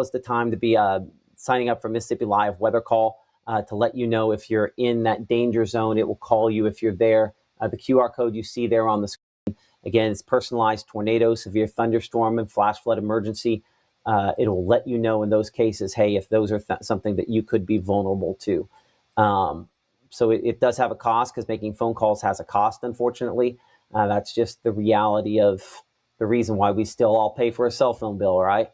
is the time to be signing up for Mississippi Live Weather Call to let you know if you're in that danger zone. It will call you if you're there. The QR code you see there on the screen, again, it's personalized tornado, severe thunderstorm, and flash flood emergency. It will let you know in those cases, hey, if those are something that you could be vulnerable to. So it does have a cost, because making phone calls has a cost, unfortunately. That's just the reality of the reason why we still all pay for a cell phone bill, right?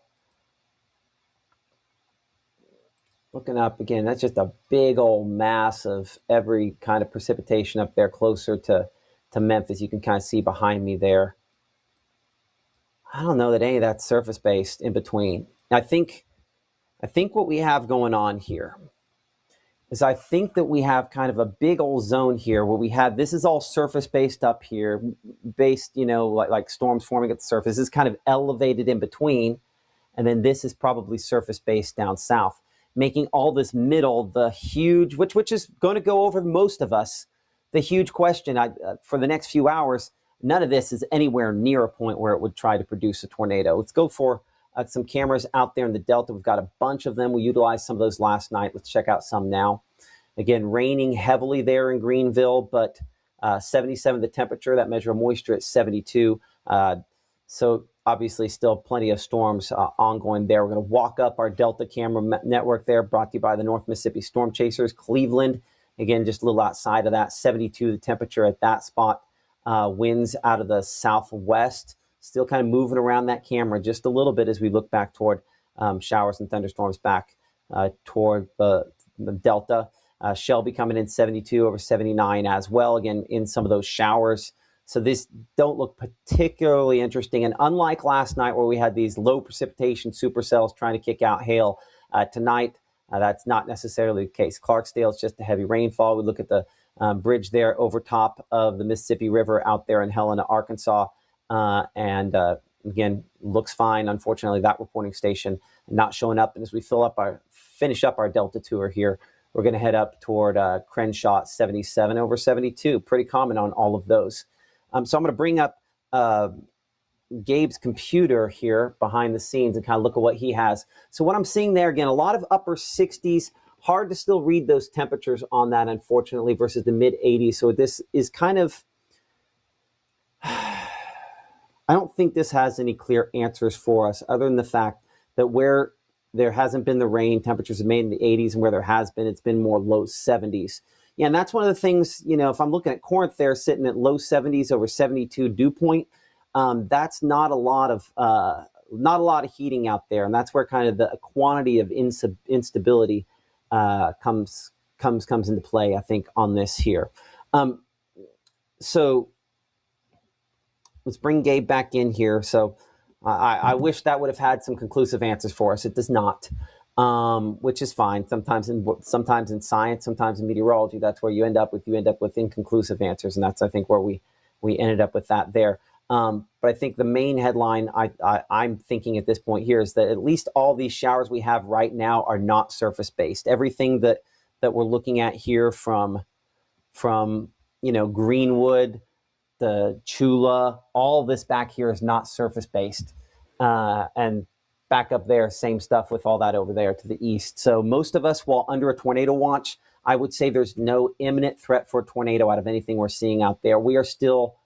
Looking up again, that's just a big old mass of every kind of precipitation up there closer to Memphis. You can kind of see behind me there. I don't know that any of that's surface-based in between. I think what we have going on here is I think that we have kind of a big old zone here where we have, this is all surface-based up here, based, like storms forming at the surface. This is kind of elevated in between, and then this is probably surface-based down south, making all this middle the huge, which is going to go over most of us, the huge question for the next few hours. None of this is anywhere near a point where it would try to produce a tornado. Let's go for some cameras out there in the Delta. We've got a bunch of them. We utilized some of those last night. Let's check out some now. Again, raining heavily there in Greenville, but 77 the temperature. That measure of moisture at 72. So obviously still plenty of storms ongoing there. We're going to walk up our Delta camera network there, brought to you by the North Mississippi Storm Chasers. Cleveland, again, just a little outside of that, 72 the temperature at that spot. Winds out of the southwest, still kind of moving around that camera just a little bit as we look back toward showers and thunderstorms back toward the Delta. Shelby coming in 72 over 79 as well, again, in some of those showers. So these don't look particularly interesting. And unlike last night where we had these low precipitation supercells trying to kick out hail, tonight, that's not necessarily the case. Clarksdale, it's just a heavy rainfall. We look at the bridge there over top of the Mississippi River out there in Helena, Arkansas. Again, looks fine. Unfortunately, that reporting station not showing up. And as we finish up our Delta tour here, we're going to head up toward Crenshaw, 77 over 72. Pretty common on all of those. So I'm going to bring up Gabe's computer here behind the scenes and kind of look at what he has. So what I'm seeing there, again, a lot of upper 60s. Hard to still read those temperatures on that, unfortunately, versus the mid 80s. So this is kind of, I don't think this has any clear answers for us other than the fact that where there hasn't been the rain, temperatures have made in the 80s, and where there has been, it's been more low 70s. Yeah, and that's one of the things, if I'm looking at Corinth there sitting at low 70s over 72 dew point, that's not a lot of heating out there. And that's where kind of the quantity of instability comes into play, I think, on this here. So let's bring Gabe back in here. So I wish that would have had some conclusive answers for us. It does not, which is fine. Sometimes in science, sometimes in meteorology, that's where you end up with inconclusive answers, and that's, I think, where we ended up with that there. But I think the main headline I'm thinking at this point here is that at least all these showers we have right now are not surface-based. Everything that we're looking at here from Greenwood, the Chula, all this back here is not surface-based. And back up there, same stuff with all that over there to the east. So most of us, while under a tornado watch, I would say there's no imminent threat for a tornado out of anything we're seeing out there. We are still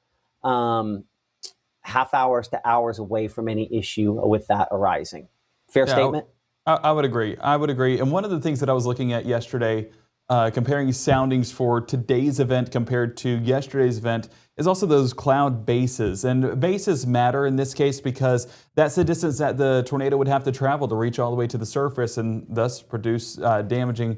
half hours to hours away from any issue with that arising. Fair statement? I would agree. And one of the things that I was looking at yesterday, comparing soundings for today's event compared to yesterday's event, is also those cloud bases. And bases matter in this case because that's the distance that the tornado would have to travel to reach all the way to the surface and thus produce a damaging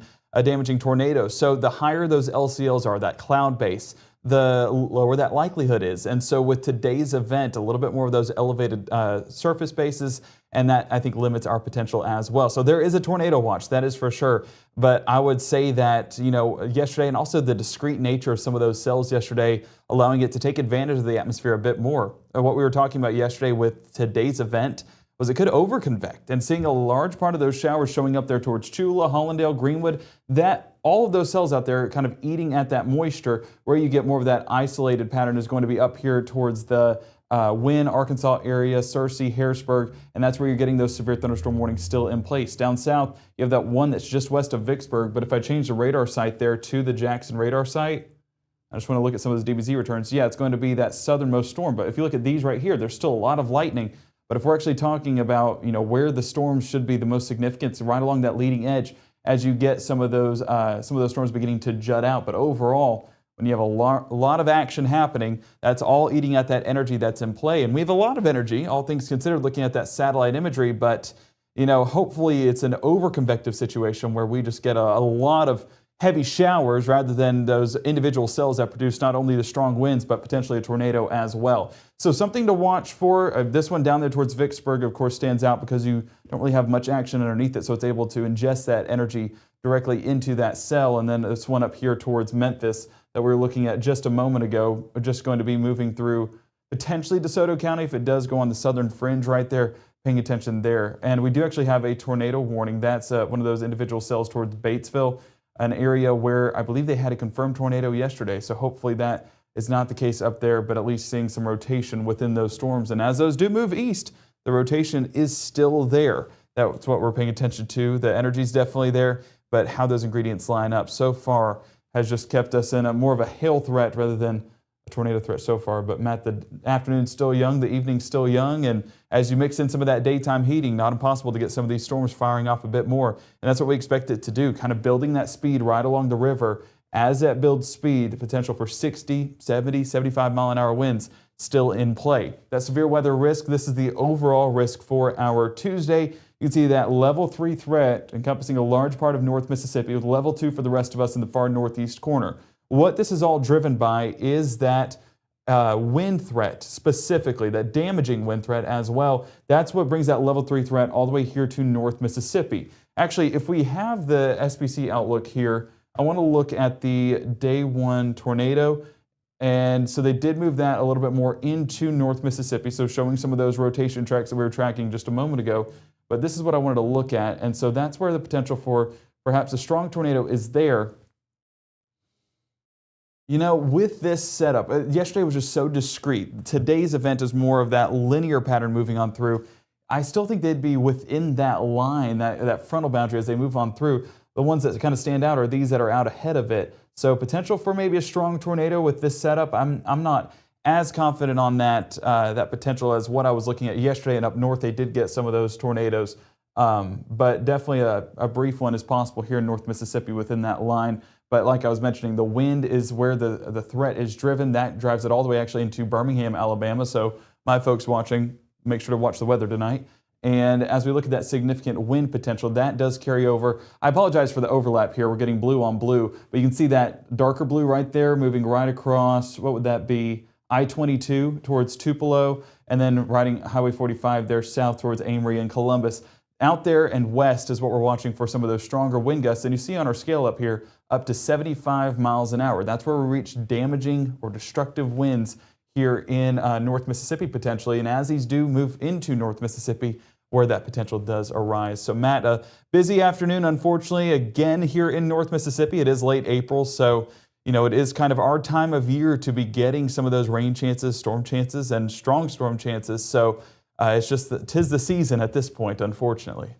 tornado. So the higher those LCLs are, that cloud base, the lower that likelihood is. And so with today's event, a little bit more of those elevated surface bases, and that, I think, limits our potential as well. So there is a tornado watch, that is for sure. But I would say that, yesterday, and also the discrete nature of some of those cells yesterday, allowing it to take advantage of the atmosphere a bit more. And what we were talking about yesterday with today's event was it could overconvect, and seeing a large part of those showers showing up there towards Chula, Hollandale, Greenwood, that all of those cells out there kind of eating at that moisture, where you get more of that isolated pattern is going to be up here towards the Wynne, Arkansas area, Searcy, Harrisburg, and that's where you're getting those severe thunderstorm warnings still in place. Down south, you have that one that's just west of Vicksburg, but if I change the radar site there to the Jackson radar site, I just want to look at some of those DBZ returns. Yeah, it's going to be that southernmost storm, but if you look at these right here, there's still a lot of lightning. But if we're actually talking about, where the storms should be the most significant, it's right along that leading edge as you get some of those storms beginning to jut out. But overall, when you have a lot of action happening, that's all eating at that energy that's in play. And we have a lot of energy, all things considered, looking at that satellite imagery. But, hopefully it's an over-convective situation where we just get a lot of heavy showers rather than those individual cells that produce not only the strong winds, but potentially a tornado as well. So something to watch for. This one down there towards Vicksburg, of course, stands out because you don't really have much action underneath it, so it's able to ingest that energy directly into that cell. And then this one up here towards Memphis that we were looking at just a moment ago, are just going to be moving through potentially DeSoto County if it does go on the southern fringe right there. Paying attention there. And we do actually have a tornado warning. That's one of those individual cells towards Batesville, an area where I believe they had a confirmed tornado yesterday. So hopefully that is not the case up there, but at least seeing some rotation within those storms. And as those do move east, the rotation is still there. That's what we're paying attention to. The energy is definitely there, but how those ingredients line up so far has just kept us in a more of a hail threat rather than a tornado threat so far. But Matt, the afternoon's still young, the evening's still young, and as you mix in some of that daytime heating, not impossible to get some of these storms firing off a bit more. And that's what we expect it to do, kind of building that speed right along the river. As that builds speed, the potential for 60, 70, 75 mile an hour winds still in play. That severe weather risk, this is the overall risk for our Tuesday. You can see that level 3 threat encompassing a large part of North Mississippi, with level 2 for the rest of us in the far northeast corner. What this is all driven by is that wind threat, specifically, that damaging wind threat as well. That's what brings that level 3 threat all the way here to North Mississippi. Actually, if we have the SPC outlook here, I want to look at the day 1 tornado. And so they did move that a little bit more into North Mississippi, so showing some of those rotation tracks that we were tracking just a moment ago. But this is what I wanted to look at, and so that's where the potential for perhaps a strong tornado is there. With this setup, yesterday was just so discrete. Today's event is more of that linear pattern moving on through. I still think they'd be within that line, that frontal boundary as they move on through. The ones that kind of stand out are these that are out ahead of it. So potential for maybe a strong tornado with this setup. I'm not as confident on that potential as what I was looking at yesterday. And up north, they did get some of those tornadoes. But definitely a brief one is possible here in North Mississippi within that line. But like I was mentioning, the wind is where the threat is driven. That drives it all the way actually into Birmingham, Alabama. So my folks watching, make sure to watch the weather tonight. And as we look at that significant wind potential, that does carry over. I apologize for the overlap here. We're getting blue on blue, but you can see that darker blue right there moving right across, what would that be? I-22 towards Tupelo, and then riding Highway 45 there south towards Amory and Columbus. Out there and west is what we're watching for some of those stronger wind gusts. And you see on our scale up here, up to 75 miles an hour. That's where we reach damaging or destructive winds here in North Mississippi potentially. And as these do move into North Mississippi, where that potential does arise. So Matt, a busy afternoon, unfortunately, again here in North Mississippi. It is late April, so it is kind of our time of year to be getting some of those rain chances, storm chances, and strong storm chances. So it's just that 'tis the season at this point, unfortunately.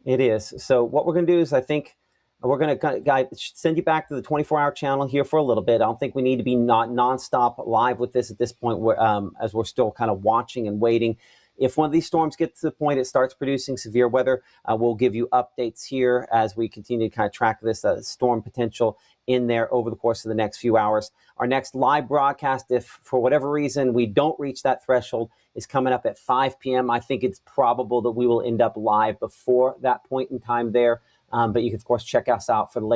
It is. So what we're going to do is I think we're going to send you back to the 24-hour channel here for a little bit. I don't think we need to be nonstop live with this at this point, as we're still kind of watching and waiting. If one of these storms gets to the point it starts producing severe weather, we'll give you updates here as we continue to kind of track this storm potential in there over the course of the next few hours. Our next live broadcast, if for whatever reason we don't reach that threshold, is coming up at 5 p.m. I think it's probable that we will end up live before that point in time there. But you can, of course, check us out for the latest